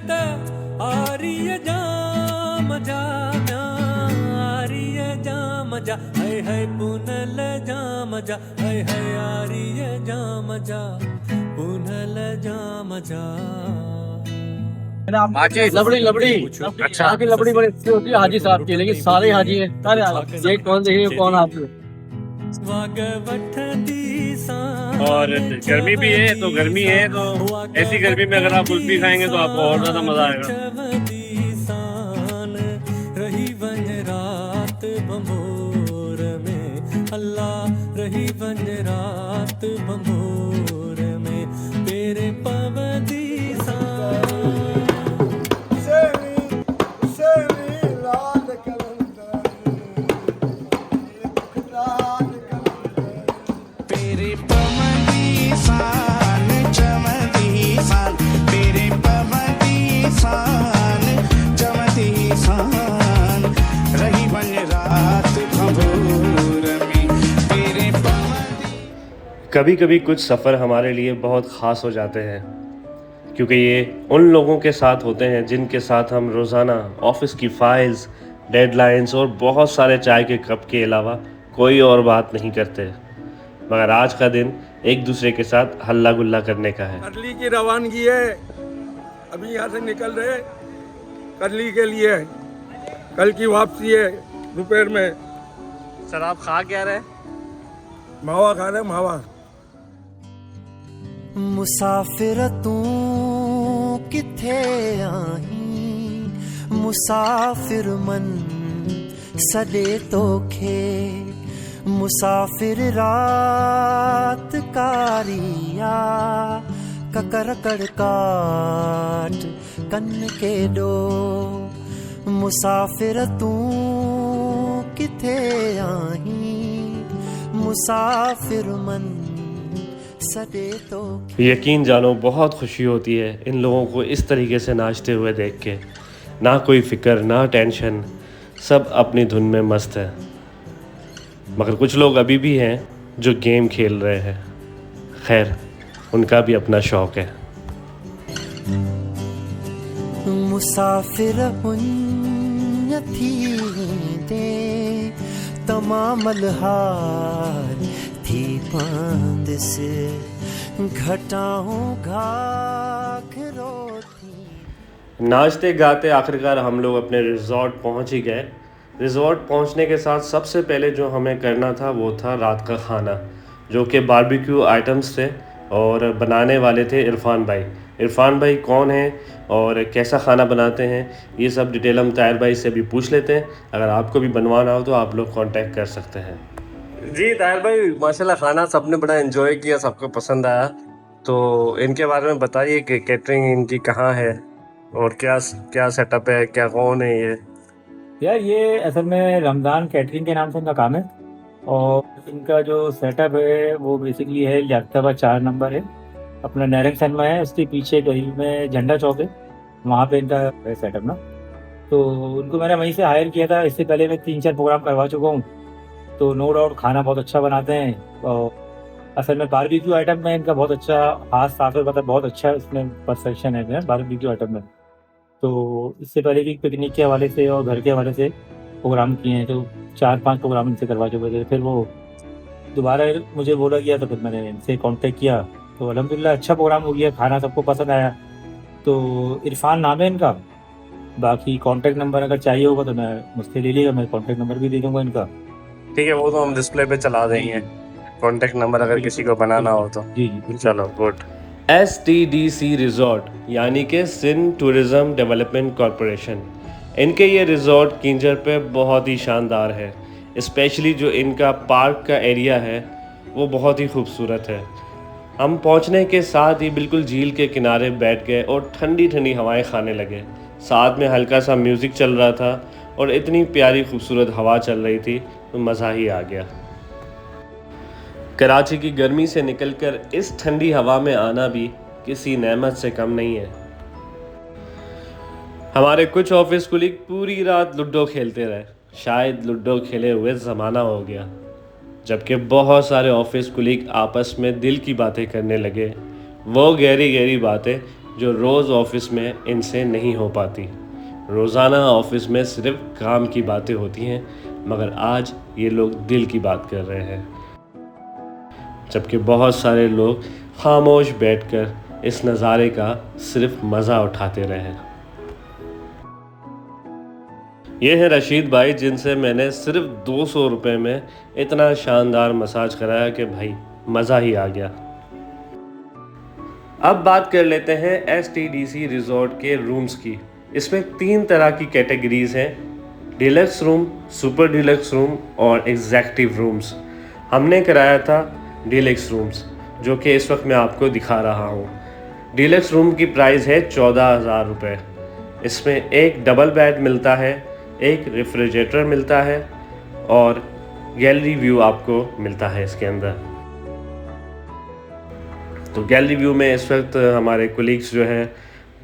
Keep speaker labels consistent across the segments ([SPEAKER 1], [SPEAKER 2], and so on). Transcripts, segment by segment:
[SPEAKER 1] त आरिय जाम जा आरिय जाम जा है पुनल जाम जा है आरिय जाम जा पुनल जाम जा।
[SPEAKER 2] लबड़ी लबड़ी अच्छा की लबड़ी बड़ी अच्छी होती है हाजी साहब की, लेकिन सारे हाजी है ये कौन देखिए कौन आप।
[SPEAKER 3] और गर्मी भी है तो गर्मी है तो ऐसी गर्मी में अगर आप कुल्फी खाएंगे तो आपको और ज्यादा मजा आएगा।
[SPEAKER 1] रही बन रात बंबोर में अल्लाह रही बन रात बंबोर में तेरे पवदी
[SPEAKER 3] कभी कभी कुछ सफ़र हमारे लिए बहुत ख़ास हो जाते हैं क्योंकि ये उन लोगों के साथ होते हैं जिनके साथ हम रोज़ाना ऑफिस की फाइल्स, डेडलाइंस और बहुत सारे चाय के कप के अलावा कोई और बात नहीं करते। मगर आज का दिन एक दूसरे के साथ हल्ला गुल्ला करने का है।
[SPEAKER 4] करली की रवानगी है, अभी यहाँ से निकल रहे करली के लिए, कल की वापसी है दोपहर में।
[SPEAKER 3] सर आप खा क्या रहे?
[SPEAKER 4] मावा खा रहे मावा।
[SPEAKER 1] मुसाफिर तू किथे आही मुसाफिर मन सदे तोखे मुसाफिर रात कारिया ककर कड़काट कन्न के दो मुसाफिर तू किथे आही मुसाफिर मन सदे तो।
[SPEAKER 3] यकीन जानो बहुत खुशी होती है इन लोगों को इस तरीके से नाचते हुए देख के। ना कोई फिक्र ना टेंशन, सब अपनी धुन में मस्त है। मगर कुछ लोग अभी भी हैं जो गेम खेल रहे हैं। खैर उनका भी अपना शौक है।
[SPEAKER 1] मुसाफिर थी दे तमामल हार थी पांद से घटाऊं घाघरो थी।
[SPEAKER 3] नाचते गाते आखिरकार हम लोग अपने रिजॉर्ट पहुंच ही गए। रिजॉर्ट पहुंचने के साथ सबसे पहले जो हमें करना था वो था रात का खाना, जो कि बारबेक्यू आइटम्स थे और बनाने वाले थे इरफान भाई। इरफान भाई कौन है और कैसा खाना बनाते हैं ये सब डिटेल हम ताहिर भाई से भी पूछ लेते हैं। अगर आपको भी बनवाना हो तो आप लोग कांटेक्ट कर सकते हैं। जी ताहिर भाई, माशाल्लाह खाना सबने बड़ा एंजॉय किया, सबको पसंद आया। तो इनके बारे में बताइए कि कैटरिंग इनकी कहाँ है और क्या क्या सेटअप है, क्या कौन है ये?
[SPEAKER 2] यार ये असल में रमज़ान कैटरिंग के नाम से इनका काम है और इनका जो सेटअप है वो बेसिकली है लियाकताबाद 4 नंबर है, अपना नैरंग सनमा है, उसके पीछे करीब में झंडा चौक है, वहाँ पे इनका है सेटअप ना। तो उनको मैंने वहीं से हायर किया था। इससे पहले मैं 3-4 प्रोग्राम करवा चुका हूँ। तो नो डाउट खाना बहुत अच्छा बनाते हैं और असल में बारबेक्यू आइटम में इनका बहुत अच्छा हाथ साफ है, मतलब बहुत अच्छा इसमें परफेक्शन है बारबेक्यू आइटम में। तो इससे पहले भी पिकनिक के हवाले से और घर के हवाले से प्रोग्राम किए हैं, तो 4-5 प्रोग्राम इनसे करवा चुके थे। फिर वो दोबारा मुझे बोला गया तो फिर मैंने इनसे कांटेक्ट किया, तो अल्हम्दुलिल्लाह अच्छा प्रोग्राम हो गया, खाना सबको पसंद आया। तो इरफान नाम है इनका। बाकी कांटेक्ट नंबर अगर चाहिए होगा तो मैं मुझसे ले लीजिएगा, मैं कांटेक्ट नंबर भी दे दूँगा इनका।
[SPEAKER 3] ठीक है, वो तो हम डिस्प्ले पे चला देंगे कांटेक्ट नंबर अगर किसी को बनाना हो तो।
[SPEAKER 2] जी जी
[SPEAKER 3] चलो गुड। STDC रिजॉर्ट यानी कि सिंध टूरिज़्म डेवलपमेंट कॉरपोरेशन, इनके ये रिजॉर्ट किंजर पे बहुत ही शानदार है। स्पेशली जो इनका पार्क का एरिया है वो बहुत ही खूबसूरत है। हम पहुंचने के साथ ही बिल्कुल झील के किनारे बैठ गए और ठंडी ठंडी हवाएं खाने लगे। साथ में हल्का सा म्यूज़िक चल रहा था और इतनी प्यारी खूबसूरत हवा चल रही थी तो मज़ा ही आ गया। कराची की गर्मी से निकलकर इस ठंडी हवा में आना भी किसी नेमत से कम नहीं है। हमारे कुछ ऑफिस कुलीग पूरी रात लूडो खेलते रहे। शायद लूडो खेले हुए ज़माना हो गया, जबकि बहुत सारे ऑफिस कुलीग आपस में दिल की बातें करने लगे। वो गहरी गहरी बातें जो रोज़ ऑफिस में इनसे नहीं हो पाती। रोज़ाना ऑफिस में सिर्फ काम की बातें होती हैं, मगर आज ये लोग दिल की बात कर रहे हैं, जबकि बहुत सारे लोग खामोश बैठकर इस नज़ारे का सिर्फ मज़ा उठाते रहे। ये है रशीद भाई, जिनसे मैंने सिर्फ 200 रुपये में इतना शानदार मसाज कराया कि भाई मज़ा ही आ गया। अब बात कर लेते हैं STDC रिजॉर्ट के रूम्स की। इसमें 3 तरह की कैटेगरीज हैं: deluxe room, super deluxe room और एग्जैक्टिव रूम्स। हमने कराया था डिलक्स रूम्स, जो कि इस वक्त मैं आपको दिखा रहा हूँ। डिलक्स रूम की प्राइस है 14,000 रुपये। इसमें एक डबल बेड मिलता है, एक रेफ्रिजरेटर मिलता है और गैलरी व्यू आपको मिलता है इसके अंदर। तो गैलरी व्यू में इस वक्त हमारे कोलीग्स जो हैं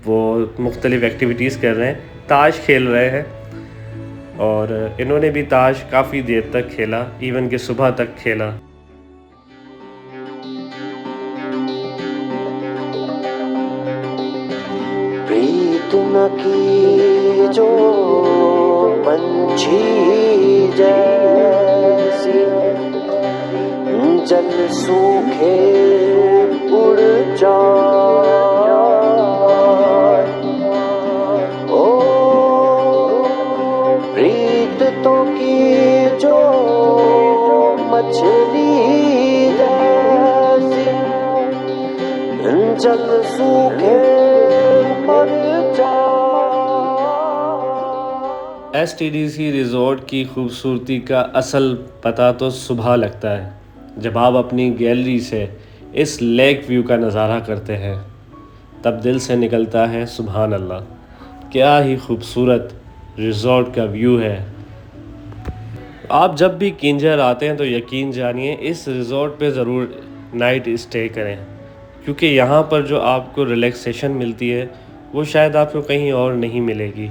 [SPEAKER 3] वो मुख्तलिफ़ एक्टिविटीज़ कर रहे हैं, ताश खेल रहे हैं, और इन्होंने भी ताश काफ़ी देर तक खेला, इवन कि सुबह तक खेला।
[SPEAKER 5] प्रीत न की जो पंछी जैसी जल सूखे उड़ जाए, ओ प्रीत तो की जो मछली जैसी जल सूखे
[SPEAKER 3] STDC रिज़ॉर्ट की खूबसूरती का असल पता तो सुबह लगता है, जब आप अपनी गैलरी से इस लेक व्यू का नज़ारा करते हैं, तब दिल से निकलता है सुभान अल्लाह, क्या ही खूबसूरत रिज़ॉर्ट का व्यू है। आप जब भी किंजर आते हैं तो यकीन जानिए इस रिज़ॉर्ट पे ज़रूर नाइट स्टे करें, क्योंकि यहाँ पर जो आपको रिलैक्सेशन मिलती है वो शायद आपको कहीं और नहीं मिलेगी,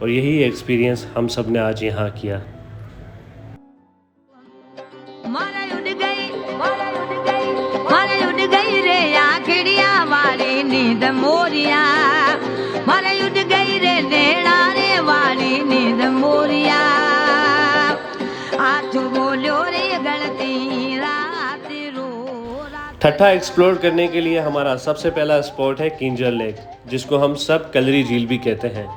[SPEAKER 3] और यही एक्सपीरियंस हम सब ने आज यहाँ किया।
[SPEAKER 6] रे आखिड़िया वाली नींद मोरिया, मारे उड़ गई रे डेढ़ाने वाली नींद मोरिया, आज बोलो रे गलती रात रो।
[SPEAKER 3] ठट्ठा एक्सप्लोर करने के लिए हमारा सबसे पहला स्पॉट है किंजर लेक, जिसको हम सब कलरी झील भी कहते हैं।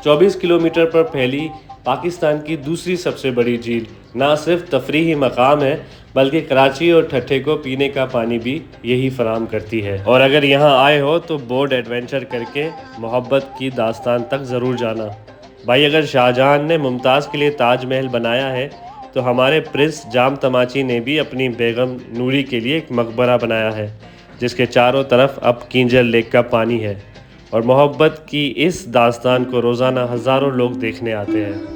[SPEAKER 3] 24 किलोमीटर पर फैली पाकिस्तान की दूसरी सबसे बड़ी झील ना सिर्फ तफरीही मकाम है, बल्कि कराची और ठट्ठे को पीने का पानी भी यही फराहम करती है। और अगर यहाँ आए हो तो बोट एडवेंचर करके मोहब्बत की दास्तान तक ज़रूर जाना। भाई, अगर शाहजहां ने मुमताज़ के लिए ताजमहल बनाया है तो हमारे प्रिंस जाम तमाची ने भी अपनी बेगम नूरी के लिए एक मकबरा बनाया है, जिसके चारों तरफ अब किंजर लेक का पानी है, और मोहब्बत की इस दास्तान को रोज़ाना हज़ारों लोग देखने आते हैं।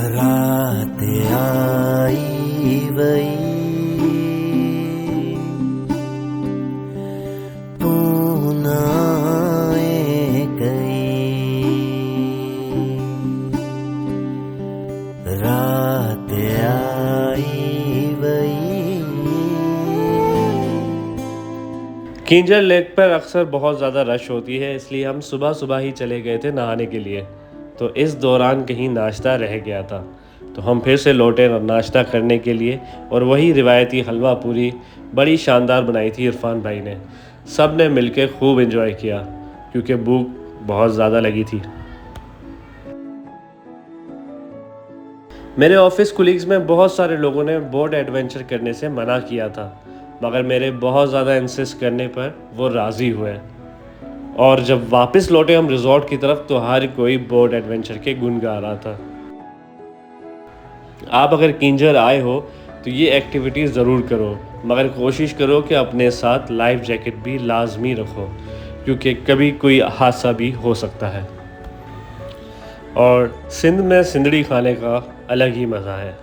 [SPEAKER 5] रात आई वही पूनाए गई, रात आई वही।
[SPEAKER 3] किंजर लेक पर अक्सर बहुत ज़्यादा रश होती है, इसलिए हम सुबह सुबह ही चले गए थे नहाने के लिए। तो इस दौरान कहीं नाश्ता रह गया था, तो हम फिर से लौटे नाश्ता करने के लिए, और वही रिवायती हलवा पूरी बड़ी शानदार बनाई थी इरफान भाई ने। सब ने मिलकर खूब एंजॉय किया, क्योंकि भूख बहुत ज़्यादा लगी थी। मेरे ऑफिस कोलीग्स में बहुत सारे लोगों ने बोट एडवेंचर करने से मना किया था, मगर मेरे बहुत ज़्यादा इंसिस्ट करने पर वो राज़ी हुए, और जब वापस लौटे हम रिजॉर्ट की तरफ तो हर कोई बोट एडवेंचर के गुण गा रहा था। आप अगर किंजर आए हो तो ये एक्टिविटीज़ ज़रूर करो, मगर कोशिश करो कि अपने साथ लाइफ जैकेट भी लाजमी रखो, क्योंकि कभी कोई हादसा भी हो सकता है। और सिंध में सिंदड़ी खाने का अलग ही मज़ा है।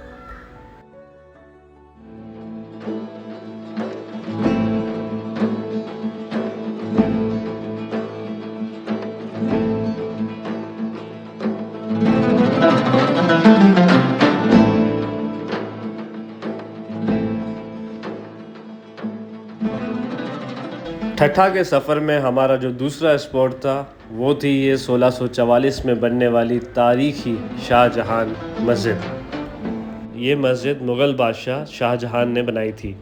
[SPEAKER 3] ठट्ठा के सफ़र में हमारा जो दूसरा स्पॉट था वो थी ये 1644 में बनने वाली तारीखी शाहजहां मस्जिद। ये मस्जिद मुग़ल बादशाह शाहजहां ने बनाई थी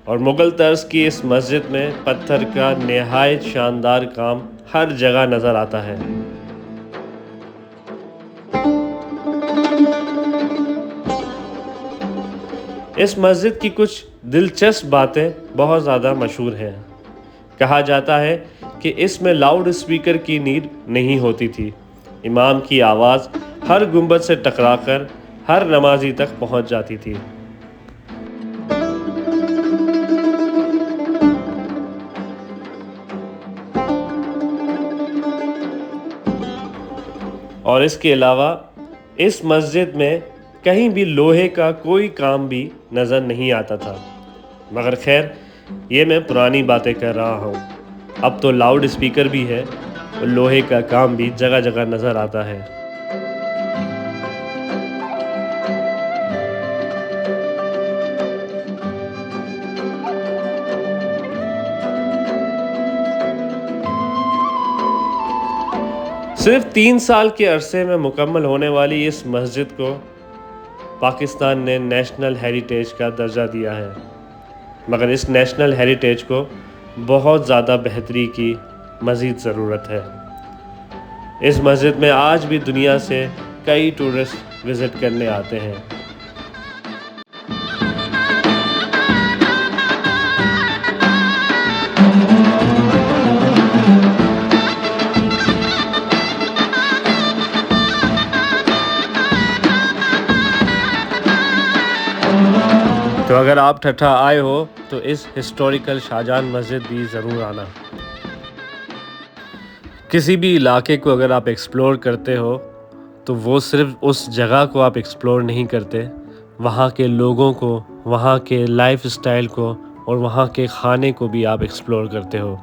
[SPEAKER 3] और मुग़ल तर्ज की इस मस्जिद में पत्थर का नहायत शानदार काम हर जगह नज़र आता है। इस मस्जिद की कुछ दिलचस्प बातें बहुत ज़्यादा मशहूर हैं। कहा जाता है कि इसमें लाउड स्पीकर की नीड नहीं होती थी। इमाम की आवाज़ हर गुंबद से टकराकर हर नमाजी तक पहुंच जाती थी। और इसके अलावा इस मस्जिद में कहीं भी लोहे का कोई काम भी नज़र नहीं आता था। मगर खैर, ये मैं पुरानी बातें कर रहा हूँ। अब तो लाउड स्पीकर भी है और लोहे का काम भी जगह जगह नज़र आता है। सिर्फ 3 साल के अरसे में मुकम्मल होने वाली इस मस्जिद को पाकिस्तान ने नेशनल हेरिटेज का दर्जा दिया है। मगर इस नेशनल हेरिटेज को बहुत ज़्यादा बेहतरी की मज़ीद ज़रूरत है। इस मस्जिद में आज भी दुनिया से कई टूरिस्ट विज़िट करने आते हैं। तो अगर आप ठट्ठा आए हो तो इस हिस्टोरिकल शाहजहां मस्जिद भी ज़रूर आना। किसी भी इलाके को अगर आप एक्सप्लोर करते हो तो वो सिर्फ उस जगह को आप एक्सप्लोर नहीं करते, वहाँ के लोगों को, वहाँ के लाइफ स्टाइल को और वहाँ के खाने को भी आप एक्सप्लोर करते हो।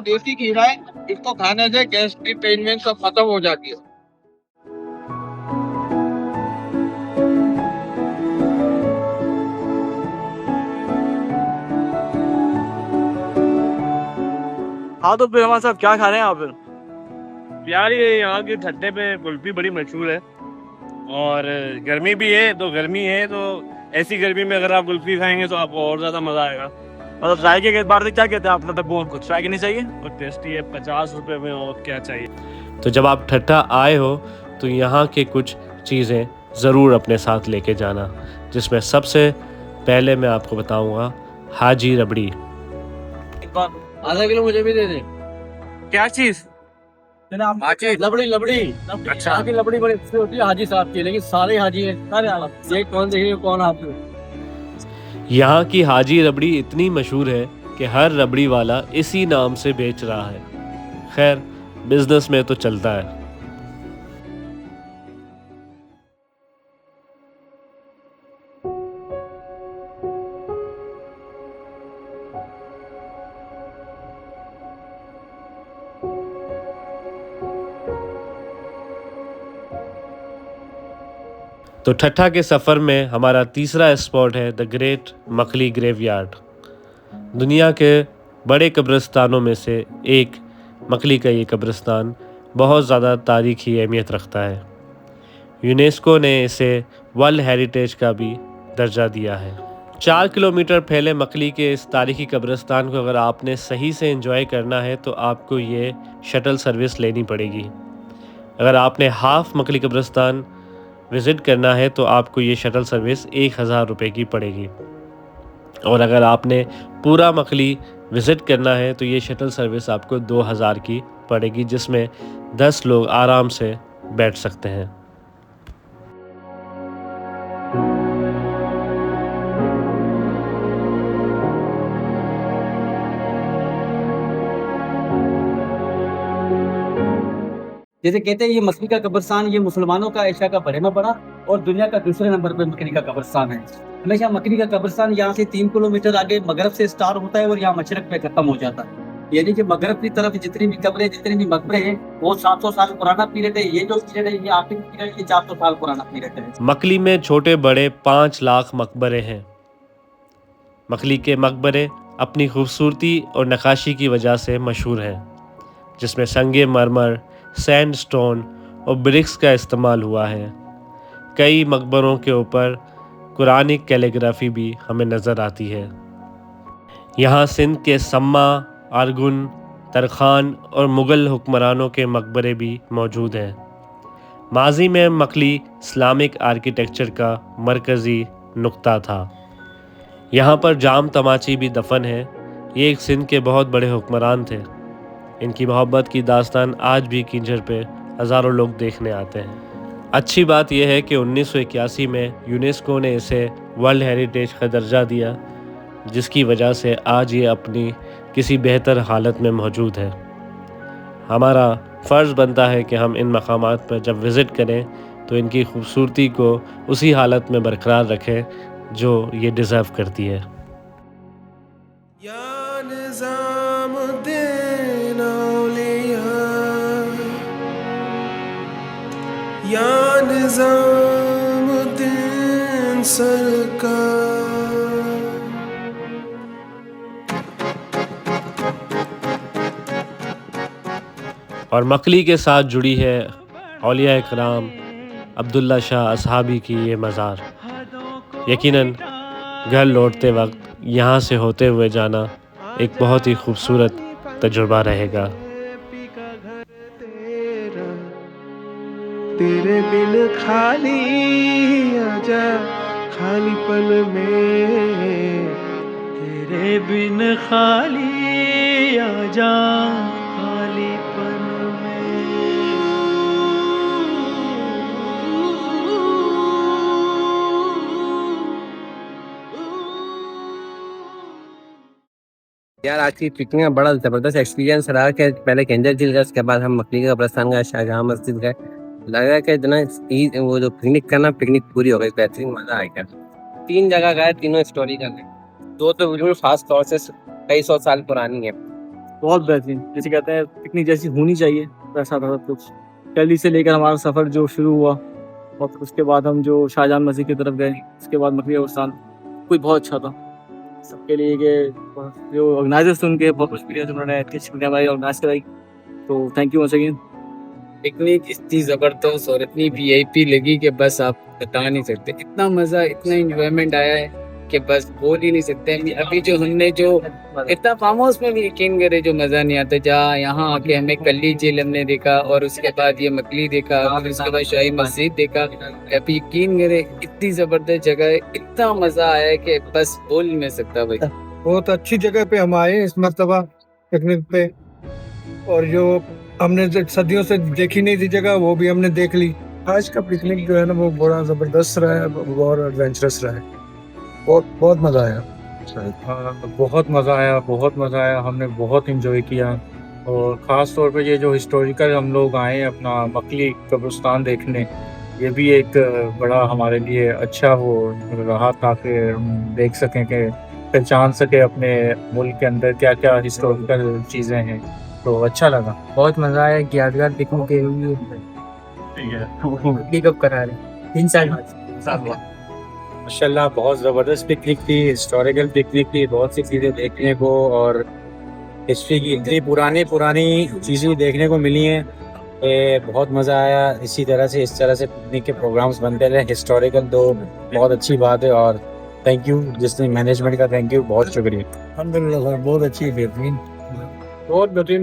[SPEAKER 4] देसी खीरा है, इसको खाने से गैस की पेन सब खत्म हो जाती है।
[SPEAKER 7] हाँ तो फिर हमारे साथ क्या खा रहे हैं आप फिर?
[SPEAKER 8] यार ये यहाँ के ठट्ठे पे कुल्फी बड़ी मशहूर है और गर्मी भी है, तो गर्मी है तो ऐसी गर्मी में अगर आप कुल्फी खाएंगे तो आपको और ज़्यादा मज़ा आएगा।
[SPEAKER 7] मतलब ट्राई के बार से क्या कहते हैं आप? मतलब कुछ ट्राई करनी चाहिए
[SPEAKER 8] और टेस्टी है, 50 रुपये में और क्या चाहिए।
[SPEAKER 3] तो जब आप ठट्ठा आए हो तो यहाँ के कुछ चीज़ें ज़रूर अपने साथ लेके जाना, जिसमें सबसे पहले मैं आपको बताऊँगा हाजी रबड़ी।
[SPEAKER 7] आधा किलो मुझे भी दे दे।
[SPEAKER 8] क्या चीज़?
[SPEAKER 7] लबड़ी लबड़ी।
[SPEAKER 8] अच्छा।
[SPEAKER 7] यहाँ की लबड़ी बड़ी अच्छी होती है हाजी साहब की, लेकिन सारे हाजी हैं। सारे ये कौन देखिए कौन आप?
[SPEAKER 3] यहाँ की हाजी रबड़ी इतनी मशहूर है कि हर रबड़ी वाला इसी नाम से बेच रहा है। खैर, बिजनेस में तो चलता है। तो ठट्ठा के सफ़र में हमारा तीसरा स्पॉट है द ग्रेट मकली ग्रेवयार्ड। दुनिया के बड़े कब्रिस्तानों में से एक मकली का ये कब्रिस्तान बहुत ज़्यादा तारीख़ी अहमियत रखता है। यूनेस्को ने इसे वर्ल्ड हेरिटेज का भी दर्जा दिया है। 4 किलोमीटर फैले मकली के इस तारीख़ी कब्रिस्तान को अगर आपने सही से एंजॉय करना है तो आपको ये शटल सर्विस लेनी पड़ेगी। अगर आपने हाफ़ मकली कब्रिस्तान विज़िट करना है तो आपको ये शटल सर्विस 1000 रुपये की पड़ेगी, और अगर आपने पूरा मकली विज़िट करना है तो ये शटल सर्विस आपको 2000 की पड़ेगी, जिसमें 10 लोग आराम से बैठ सकते हैं।
[SPEAKER 7] जैसे कहते हैं ये मकली का कब्रिस्तान ये मुसलमानों का एशिया का बड़े में पड़ा और दुनिया का दूसरे नंबर पे मकली का कब्रिस्तान है। हमेशा मकली का कब्रिस्तान यहाँ से 3 किलोमीटर आगे मगरब से स्टार्ट होता है और यहाँ मशरक पे खत्म हो जाता है। यानी कि मगरब की तरफ जितनी भी कब्रें जितने भी मकबरे हैं वो 700 साल पुराना पीरियड है। ये जो पीरियड है ये आखिरी पीरियड ये 400 साल पुराना पीरियड है।
[SPEAKER 3] मकली में छोटे बड़े 5 लाख मकबरे हैं। मकली के मकबरे अपनी खूबसूरती और नक्काशी की वजह से मशहूर है, जिसमें संगे मरमर, सैंडस्टोन और ब्रिक्स का इस्तेमाल हुआ है। कई मकबरों के ऊपर कुरानिक कैलीग्राफी भी हमें नज़र आती है। यहाँ सिंध के सम्मा, आरगुन, तरखान और मुग़ल हुक्मरानों के मकबरे भी मौजूद हैं। माजी में मकली इस्लामिक आर्किटेक्चर का मरकज़ी नुक्ता था। यहाँ पर जाम तमाची भी दफन है। ये एक सिंध के बहुत बड़े हुक्मरान थे। इनकी मोहब्बत की दास्तान आज भी किंजर पे हज़ारों लोग देखने आते हैं। अच्छी बात यह है कि 1981 में यूनेस्को ने इसे वर्ल्ड हेरिटेज का दर्जा दिया, जिसकी वजह से आज ये अपनी किसी बेहतर हालत में मौजूद है। हमारा फ़र्ज़ बनता है कि हम इन मकामात पर जब विज़िट करें तो इनकी खूबसूरती को उसी हालत में बरकरार रखें जो ये डिज़र्व करती है।
[SPEAKER 9] या निज़ामुद्दीन औलिया, या निज़ामुद्दीन सरकार।
[SPEAKER 3] और मकली के साथ जुड़ी है औलिया इकराम अब्दुल्ला शाह असहाबी की ये मज़ार। यकीनन घर लौटते वक्त यहाँ से होते हुए जाना एक बहुत ही खूबसूरत तजुर्बा रहेगा।
[SPEAKER 9] तेरे बिन खाली आजा खालीपन में,
[SPEAKER 1] तेरे बिन खाली आजा खालीपन
[SPEAKER 10] यार आज की पिकनिक में बड़ा ज़बरदस्त एक्सपीरियंस रहा कि पहले केंजर झील गए, उसके बाद हम मकली का कब्रिस्तान गए, शाहजहाँ मस्जिद गए। लगा कि इतना वो जो पिकनिक करना, पिकनिक पूरी हो गई, बेहतरीन मज़ा आ गया। 3 जगह गए, तीनों हिस्टोरिकल है। 2 तो बिल्कुल खास तौर से कई 100 साल पुरानी है।
[SPEAKER 2] बहुत बेहतरीन, जैसे कहते हैं पिकनिक जैसी होनी चाहिए, वैसा था सब कुछ। दिल्ली से लेकर हमारा सफ़र जो शुरू हुआ और फिर उसके बाद हम जो शाहजहाँ मस्जिद की तरफ गए, उसके बाद मकली कब्रिस्तान, कोई बहुत अच्छा था सबके लिए। कि जो ऑर्गेनाइजर्स थे उनके बहुत एक्सपीरियंस, उन्होंने इतनी अच्छी हमारी ऑर्गेनाइज कराई, तो thank you once again.
[SPEAKER 10] Picnic इतनी ज़बरदस्त और इतनी वीआईपी लगी कि बस आप बता नहीं सकते। इतना मज़ा, इतना एंजॉयमेंट आया है कि बस बोल ही नहीं सकते। अभी जो हमने जो इतना फार्म हाउस में भी यकीन करे जो मज़ा नहीं आता, जहाँ यहाँ आके हमें कल्ली झील हमने देखा और उसके बाद ये मकली देखा और उसके बाद शाही मस्जिद देखा। अभी यकीन करे इतनी ज़बरदस्त जगह है, इतना मज़ा आया है कि बस बोल नहीं सकता भाई।
[SPEAKER 4] बहुत अच्छी जगह पे हम आए इस मरतबा पिकनिक पे, और जो हमने सदियों से देखी नहीं थी जगह वो भी हमने देख ली। आज का पिकनिक जो है ना वो बड़ा ज़बरदस्त रहा है और एडवेंचरस रहा है। बहुत मज़ा आया।
[SPEAKER 2] बहुत मज़ा आया, बहुत मज़ा आया। हमने बहुत इंजॉय किया और ख़ास तौर पे ये जो हिस्टोरिकल हम लोग आए अपना मकली कब्रिस्तान देखने, ये भी एक बड़ा हमारे लिए अच्छा वो रहा, ताकि हम देख सकें कि पहचान सके अपने मुल्क के अंदर क्या क्या हिस्टोरिकल चीज़ें हैं। तो अच्छा लगा, बहुत मज़ा आया। यादगार पिकनिक के लिए कब करा रहे 3 साल माशाल्लाह। बहुत ज़बरदस्त पिकनिक थी, हिस्टोरिकल पिकनिक थी, बहुत सी चीज़ें देखने को और हिस्ट्री की इतनी पुरानी चीज़ें देखने को मिली हैं। बहुत मज़ा आया। इस तरह से पिकनिक के प्रोग्राम्स बनते रहे हिस्टोरिकल, तो बहुत अच्छी बात है। और थैंक यू जिसने मैनेजमेंट का, थैंक यू, बहुत शुक्रिया। अल्हम्दुलिल्लाह बहुत अच्छी बेहतरीन,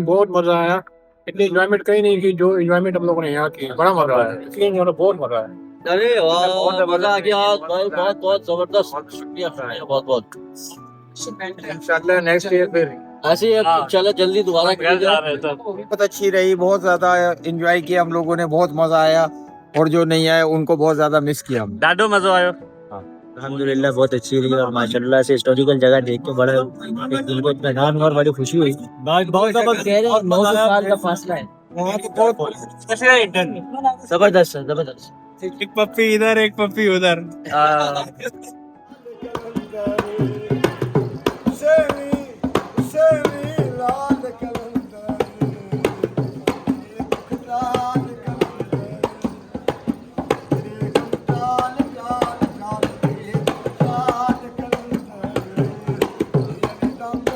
[SPEAKER 2] बहुत मज़ा आया। इतनी एंजॉयमेंट कहीं नहीं की जो एंजॉयमेंट हम लोगों ने यहाँ की। बड़ा मज़ा आया, इसलिए बहुत मज़ा आया।
[SPEAKER 7] अरे वाह, मज़ा आ गया भाई, बहुत ज़बरदस्त। शुक्रिया, बहुत
[SPEAKER 4] इंशाल्लाह नेक्स्ट ईयर फिर
[SPEAKER 7] ऐसे ही इंशाल्लाह जल्दी दोबारा करेंगे।
[SPEAKER 10] बहुत अच्छी रही, बहुत ज़्यादा एंजॉय किया हम लोगों ने, बहुत मज़ा आया। और जो नहीं आए उनको बहुत ज़्यादा मिस किया हम।
[SPEAKER 8] ॾाढो मज़ो आयो।
[SPEAKER 2] अल्हम्दुलिल्लाह बहुत अच्छी रही और माशाल्लाह से हिस्टोरिकल जगह देख के बड़ा एक दिल को इत्मीनान और बड़ी खुशी हुई।
[SPEAKER 7] बहुत ज़बरदस्त, 9 साल का फासला है।
[SPEAKER 2] जबरदस्त।
[SPEAKER 7] एक पप्पी इधर, एक पप्पी उधर।